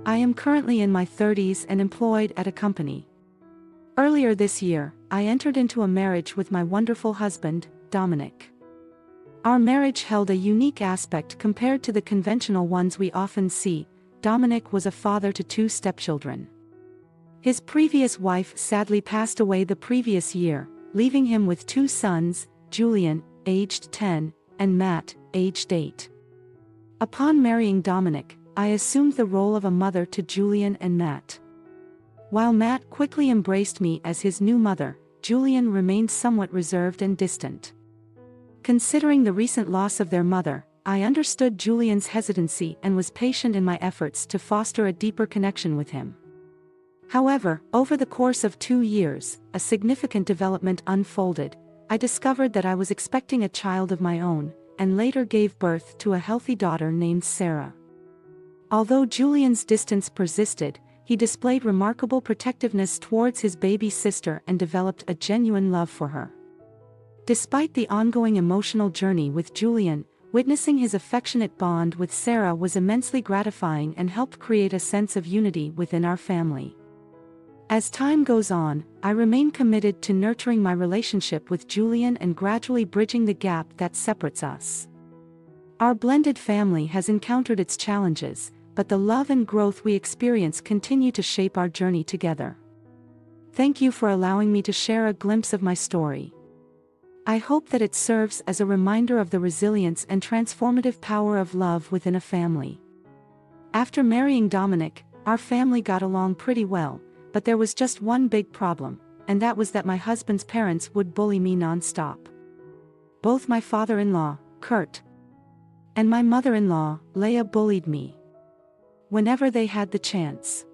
I am currently in my 30s and employed at a company. Earlier this year, I entered into a marriage with my wonderful husband, Dominic. Our marriage held a unique aspect compared to the conventional ones we often see. Dominic was a father to 2 stepchildren. His previous wife sadly passed away the previous year, leaving him with 2 sons, Julian, aged 10, and Matt, aged 8. Upon marrying Dominic, I assumed the role of a mother to Julian and Matt. While Matt quickly embraced me as his new mother, Julian remained somewhat reserved and distant. Considering the recent loss of their mother, I understood Julian's hesitancy and was patient in my efforts to foster a deeper connection with him. However, over the course of 2 years, a significant development unfolded. I discovered that I was expecting a child of my own, and later gave birth to a healthy daughter named Sarah. Although Julian's distance persisted, he displayed remarkable protectiveness towards his baby sister and developed a genuine love for her. Despite the ongoing emotional journey with Julian, witnessing his affectionate bond with Sarah was immensely gratifying and helped create a sense of unity within our family. As time goes on, I remain committed to nurturing my relationship with Julian and gradually bridging the gap that separates us. Our blended family has encountered its challenges, but the love and growth we experience continue to shape our journey together. Thank you for allowing me to share a glimpse of my story. I hope that it serves as a reminder of the resilience and transformative power of love within a family. After marrying Dominic, our family got along pretty well, but there was just one big problem, and that was that my husband's parents would bully me non-stop. Both my father-in-law, Kurt, and my mother-in-law, Leah, bullied me whenever they had the chance.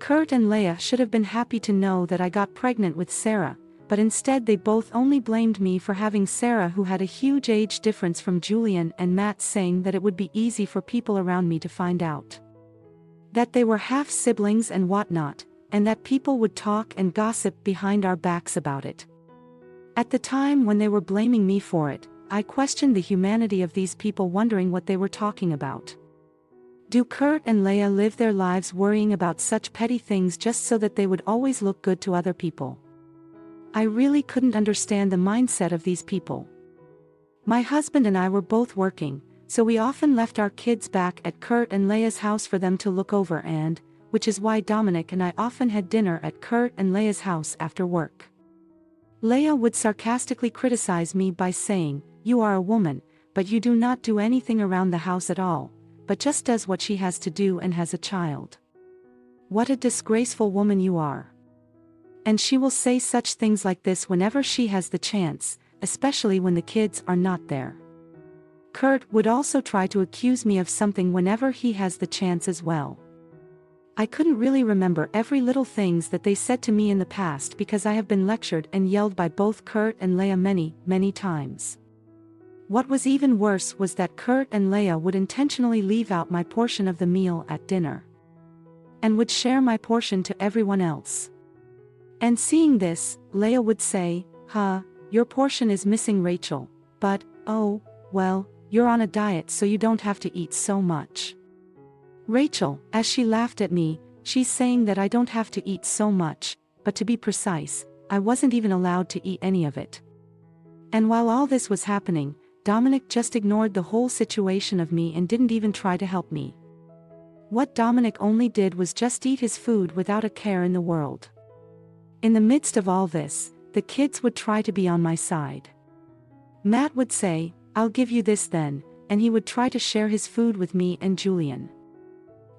Kurt and Leah should have been happy to know that I got pregnant with Sarah, but instead they both only blamed me for having Sarah, who had a huge age difference from Julian and Matt, saying that it would be easy for people around me to find out that they were half-siblings and whatnot, and that people would talk and gossip behind our backs about it. At the time when they were blaming me for it, I questioned the humanity of these people, wondering what they were talking about. Do Kurt and Leah live their lives worrying about such petty things just so that they would always look good to other people? I really couldn't understand the mindset of these people. My husband and I were both working, so we often left our kids back at Kurt and Leah's house for them to look over, and which is why Dominic and I often had dinner at Kurt and Leah's house after work. Leah would sarcastically criticize me by saying, "You are a woman, but you do not do anything around the house at all, but just does what she has to do and has a child. What a disgraceful woman you are." And she will say such things like this whenever she has the chance, especially when the kids are not there. Kurt would also try to accuse me of something whenever he has the chance as well. I couldn't really remember every little things that they said to me in the past because I have been lectured and yelled by both Kurt and Leah many, many times. What was even worse was that Kurt and Leah would intentionally leave out my portion of the meal at dinner and would share my portion to everyone else. And seeing this, Leah would say, "Your portion is missing, Rachel, but, oh, well, you're on a diet so you don't have to eat so much." Rachel, as she laughed at me, she's saying that I don't have to eat so much, but to be precise, I wasn't even allowed to eat any of it. And while all this was happening, Dominic just ignored the whole situation of me and didn't even try to help me. What Dominic only did was just eat his food without a care in the world. In the midst of all this, the kids would try to be on my side. Matt would say, "I'll give you this then," and he would try to share his food with me, and Julian,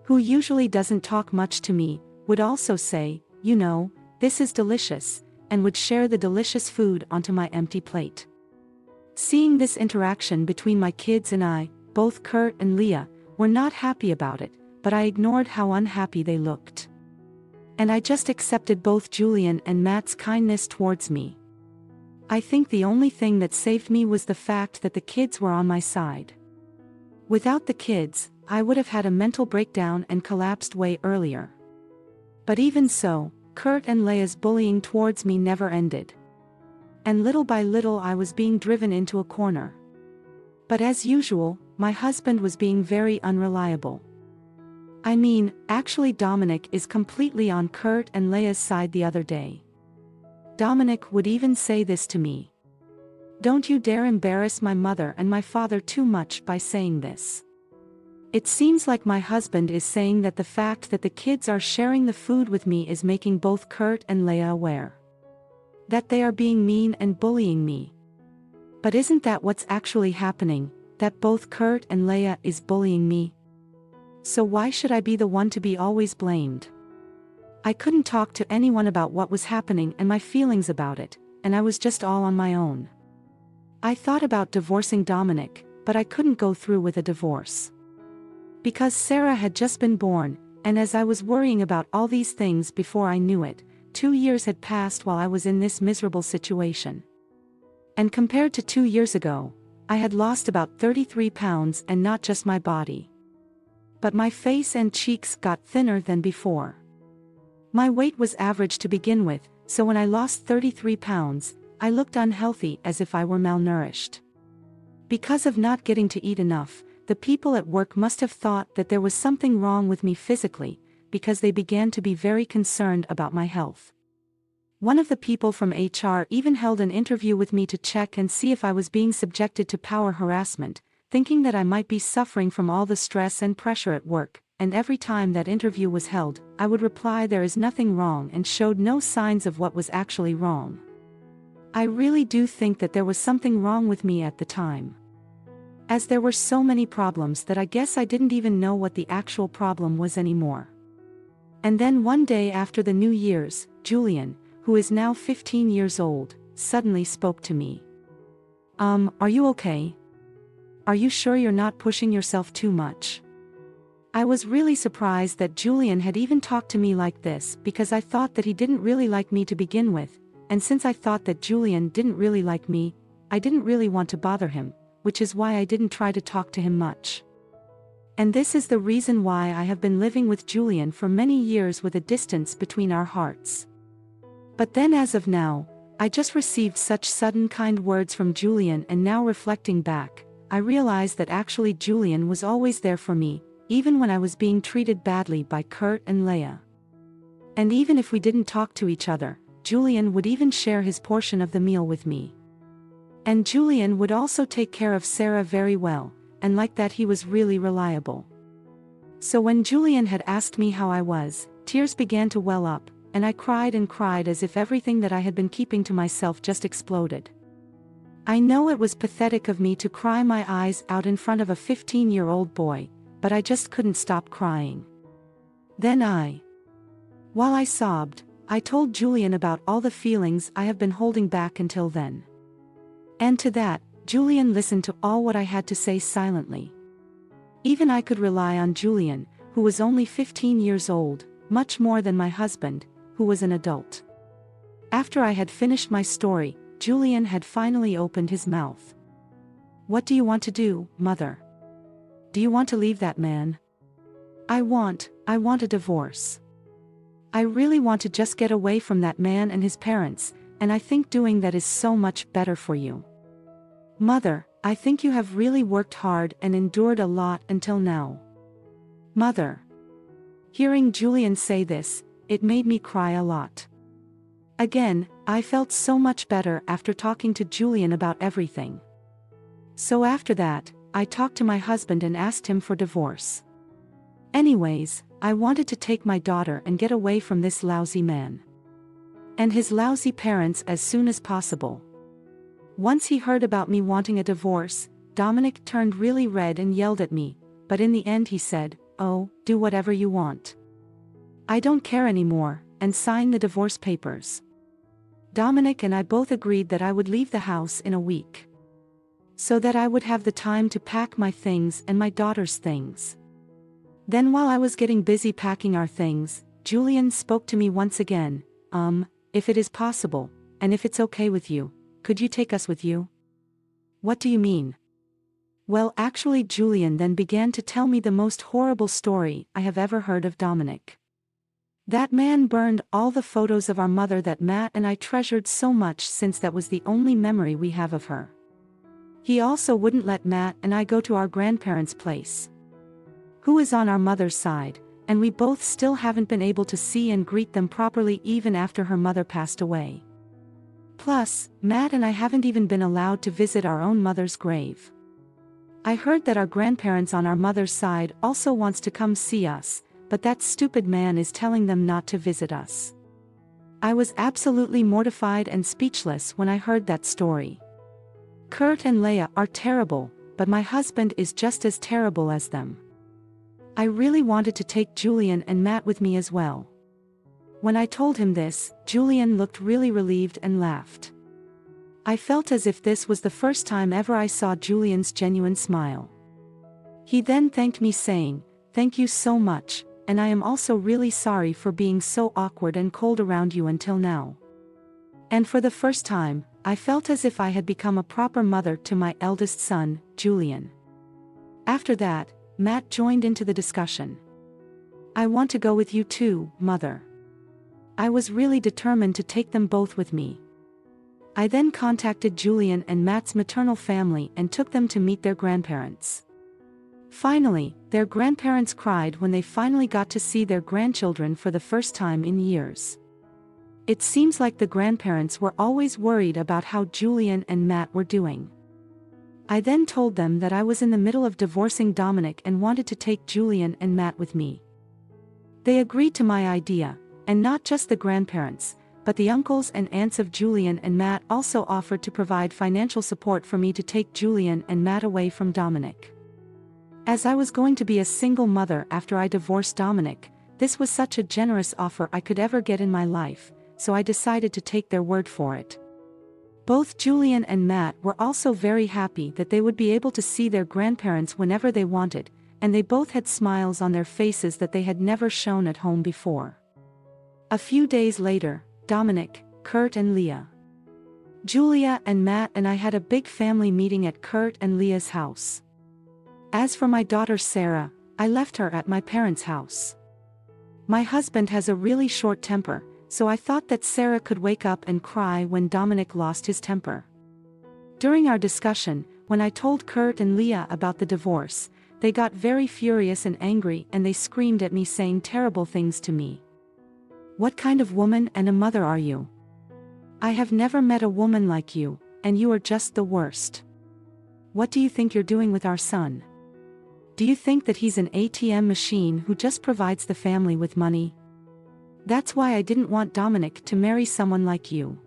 who usually doesn't talk much to me, would also say, "You know, this is delicious," and would share the delicious food onto my empty plate. Seeing this interaction between my kids and I, both Kurt and Leah were not happy about it, but I ignored how unhappy they looked. And I just accepted both Julian and Matt's kindness towards me. I think the only thing that saved me was the fact that the kids were on my side. Without the kids, I would have had a mental breakdown and collapsed way earlier. But even so, Kurt and Leah's bullying towards me never ended. And little by little I was being driven into a corner. But as usual, my husband was being very unreliable. I mean, actually Dominic is completely on Kurt and Leia's side the other day. Dominic would even say this to me. Don't you dare embarrass my mother and my father too much by saying this. It seems like my husband is saying that the fact that the kids are sharing the food with me is making both Kurt and Leia aware. That they are being mean and bullying me. But isn't that what's actually happening, that both Kurt and Leia is bullying me? So why should I be the one to be always blamed? I couldn't talk to anyone about what was happening and my feelings about it, and I was just all on my own. I thought about divorcing Dominic, but I couldn't go through with a divorce. Because Sarah had just been born, and as I was worrying about all these things before I knew it, 2 years had passed while I was in this miserable situation. And compared to 2 years ago, I had lost about 33 pounds, and not just my body. But my face and cheeks got thinner than before. My weight was average to begin with, so when I lost 33 pounds, I looked unhealthy, as if I were malnourished. Because of not getting to eat enough, the people at work must have thought that there was something wrong with me physically, because they began to be very concerned about my health. One of the people from HR even held an interview with me to check and see if I was being subjected to power harassment, thinking that I might be suffering from all the stress and pressure at work, and every time that interview was held, I would reply there is nothing wrong and showed no signs of what was actually wrong. I really do think that there was something wrong with me at the time. As there were so many problems that I guess I didn't even know what the actual problem was anymore. And then one day after the New Year's, Julian, who is now 15 years old, suddenly spoke to me. Are you okay? Are you sure you're not pushing yourself too much? I was really surprised that Julian had even talked to me like this, because I thought that he didn't really like me to begin with, and since I thought that Julian didn't really like me, I didn't really want to bother him, which is why I didn't try to talk to him much. And this is the reason why I have been living with Julian for many years with a distance between our hearts. But then as of now, I just received such sudden kind words from Julian, and now reflecting back, I realized that actually Julian was always there for me, even when I was being treated badly by Kurt and Leia. And even if we didn't talk to each other, Julian would even share his portion of the meal with me. And Julian would also take care of Sarah very well, and like that he was really reliable. So when Julian had asked me how I was, tears began to well up, and I cried and cried as if everything that I had been keeping to myself just exploded. I know it was pathetic of me to cry my eyes out in front of a 15-year-old boy, but I just couldn't stop crying. Then while I sobbed, I told Julian about all the feelings I have been holding back until then. And to that, Julian listened to all what I had to say silently. Even I could rely on Julian, who was only 15 years old, much more than my husband, who was an adult. After I had finished my story, Julian had finally opened his mouth. "What do you want to do, Mother? Do you want to leave that man?" I want a divorce. I really want to just get away from that man and his parents, and I think doing that is so much better for you. Mother, I think you have really worked hard and endured a lot until now. Mother." Hearing Julian say this, it made me cry a lot. Again, I felt so much better after talking to Julian about everything. So after that, I talked to my husband and asked him for divorce. Anyways, I wanted to take my daughter and get away from this lousy man and his lousy parents as soon as possible. Once he heard about me wanting a divorce, Dominic turned really red and yelled at me, but in the end he said, "Oh, do whatever you want. I don't care anymore," and signed the divorce papers. Dominic and I both agreed that I would leave the house in a week, so that I would have the time to pack my things and my daughter's things. Then while I was getting busy packing our things, Julian spoke to me once again. If it is possible, and if it's okay with you, could you take us with you?" "What do you mean?" Well, actually Julian then began to tell me the most horrible story I have ever heard of Dominic. That man burned all the photos of our mother that Matt and I treasured so much, since that was the only memory we have of her. He also wouldn't let Matt and I go to our grandparents' place, who is on our mother's side, and we both still haven't been able to see and greet them properly even after her mother passed away. Plus, Matt and I haven't even been allowed to visit our own mother's grave. I heard that our grandparents on our mother's side also wants to come see us, but that stupid man is telling them not to visit us. I was absolutely mortified and speechless when I heard that story. Kurt and Leah are terrible, but my husband is just as terrible as them. I really wanted to take Julian and Matt with me as well. When I told him this, Julian looked really relieved and laughed. I felt as if this was the first time ever I saw Julian's genuine smile. He then thanked me saying, "Thank you so much, and I am also really sorry for being so awkward and cold around you until now." And for the first time, I felt as if I had become a proper mother to my eldest son, Julian. After that, Matt joined into the discussion. "I want to go with you too, Mother." I was really determined to take them both with me. I then contacted Julian and Matt's maternal family and took them to meet their grandparents. Finally, their grandparents cried when they finally got to see their grandchildren for the first time in years. It seems like the grandparents were always worried about how Julian and Matt were doing. I then told them that I was in the middle of divorcing Dominic and wanted to take Julian and Matt with me. They agreed to my idea, and not just the grandparents, but the uncles and aunts of Julian and Matt also offered to provide financial support for me to take Julian and Matt away from Dominic. As I was going to be a single mother after I divorced Dominic, this was such a generous offer I could ever get in my life, so I decided to take their word for it. Both Julian and Matt were also very happy that they would be able to see their grandparents whenever they wanted, and they both had smiles on their faces that they had never shown at home before. A few days later, Dominic, Kurt and Leah, Julia and Matt and I had a big family meeting at Kurt and Leah's house. As for my daughter Sarah, I left her at my parents' house. My husband has a really short temper, so I thought that Sarah could wake up and cry when Dominic lost his temper. During our discussion, when I told Kurt and Leah about the divorce, they got very furious and angry and they screamed at me saying terrible things to me. "What kind of woman and a mother are you? I have never met a woman like you, and you are just the worst. What do you think you're doing with our son? Do you think that he's an ATM machine who just provides the family with money? That's why I didn't want Dominic to marry someone like you.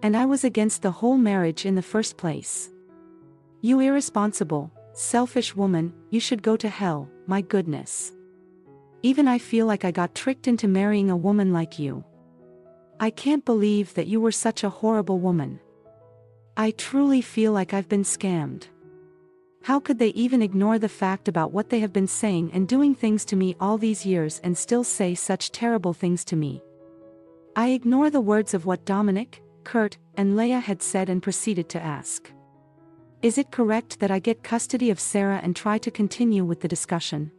And I was against the whole marriage in the first place. You irresponsible, selfish woman, you should go to hell, my goodness. Even I feel like I got tricked into marrying a woman like you. I can't believe that you were such a horrible woman. I truly feel like I've been scammed. How could they even ignore the fact about what they have been saying and doing things to me all these years and still say such terrible things to me?" I ignore the words of what Dominic, Kurt, and Leah had said and proceeded to ask, "Is it correct that I get custody of Sarah and try to continue with the discussion?"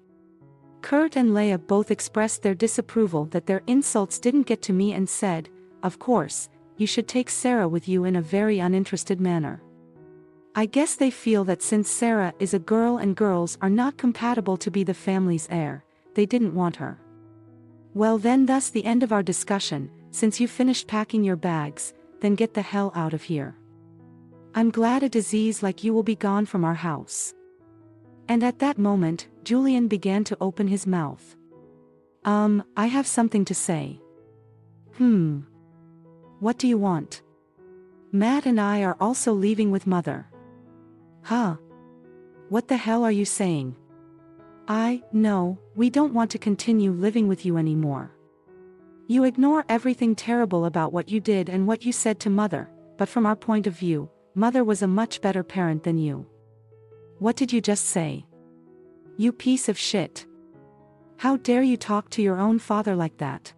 Kurt and Leah both expressed their disapproval that their insults didn't get to me and said, "Of course, you should take Sarah with you," in a very uninterested manner. I guess they feel that since Sarah is a girl and girls are not compatible to be the family's heir, they didn't want her. Well then, thus the end of our discussion. Since you finished packing your bags, then get the hell out of here. I'm glad a disease like you will be gone from our house. And at that moment, Julian began to open his mouth. I have something to say." What do you want?" "Matt and I are also leaving with Mother." "Huh? What the hell are you saying?" No, we don't want to continue living with you anymore. You ignore everything terrible about what you did and what you said to Mother, but from our point of view, Mother was a much better parent than you." "What did you just say? You piece of shit. How dare you talk to your own father like that?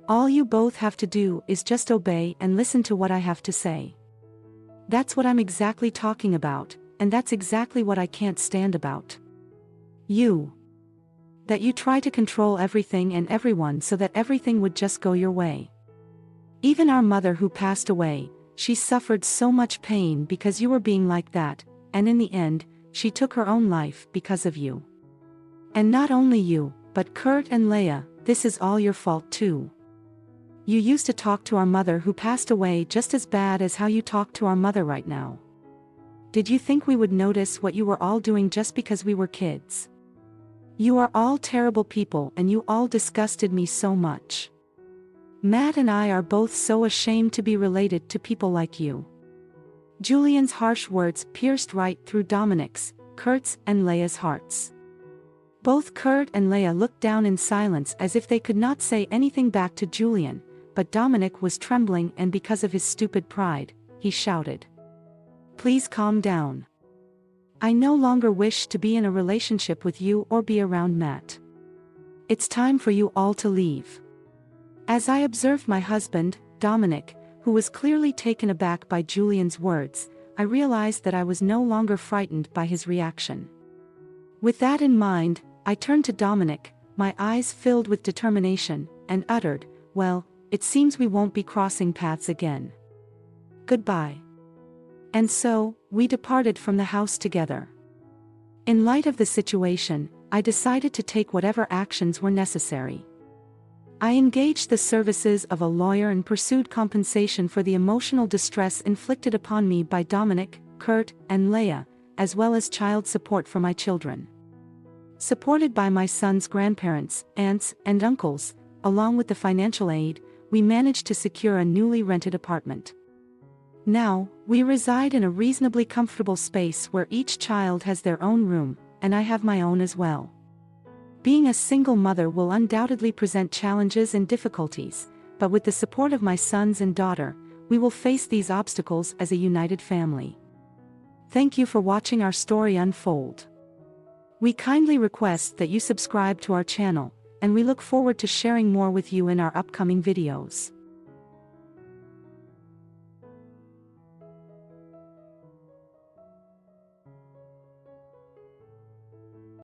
All you both have to do is just obey and listen to what I have to say. That's what I'm exactly talking about, and that's exactly what I can't stand about. That you try to control everything and everyone so that everything would just go your way. Even our mother who passed away, she suffered so much pain because you were being like that, and in the end, she took her own life because of you. And not only you, But Kurt and Leia, this is all your fault too. You used to talk to our mother who passed away just as bad as how you talk to our mother right now. Did you think we would notice what you were all doing just because we were kids? You are all terrible people and you all disgusted me so much. Matt and I are both so ashamed to be related to people like you. Julian's harsh words pierced right through Dominic's, Kurt's, and Leia's hearts. Both Kurt and Leia looked down in silence as if they could not say anything back to Julian, but Dominic was trembling, and because of his stupid pride, he shouted, "Please calm down. I no longer wish to be in a relationship with you or be around Matt. It's time for you all to leave." As I observed my husband, Dominic, who was clearly taken aback by Julian's words, I realized that I was no longer frightened by his reaction. With that in mind, I turned to Dominic, my eyes filled with determination, and uttered, "Well, it seems we won't be crossing paths again. Goodbye." And so, we departed from the house together. In light of the situation, I decided to take whatever actions were necessary. I engaged the services of a lawyer and pursued compensation for the emotional distress inflicted upon me by Dominic, Kurt, and Leia, as well as child support for my children. Supported by my son's grandparents, aunts, and uncles, along with the financial aid, we managed to secure a newly rented apartment. Now, we reside in a reasonably comfortable space where each child has their own room, and I have my own as well. Being a single mother will undoubtedly present challenges and difficulties, but with the support of my sons and daughter, we will face these obstacles as a united family. Thank you for watching our story unfold. We kindly request that you subscribe to our channel, and we look forward to sharing more with you in our upcoming videos.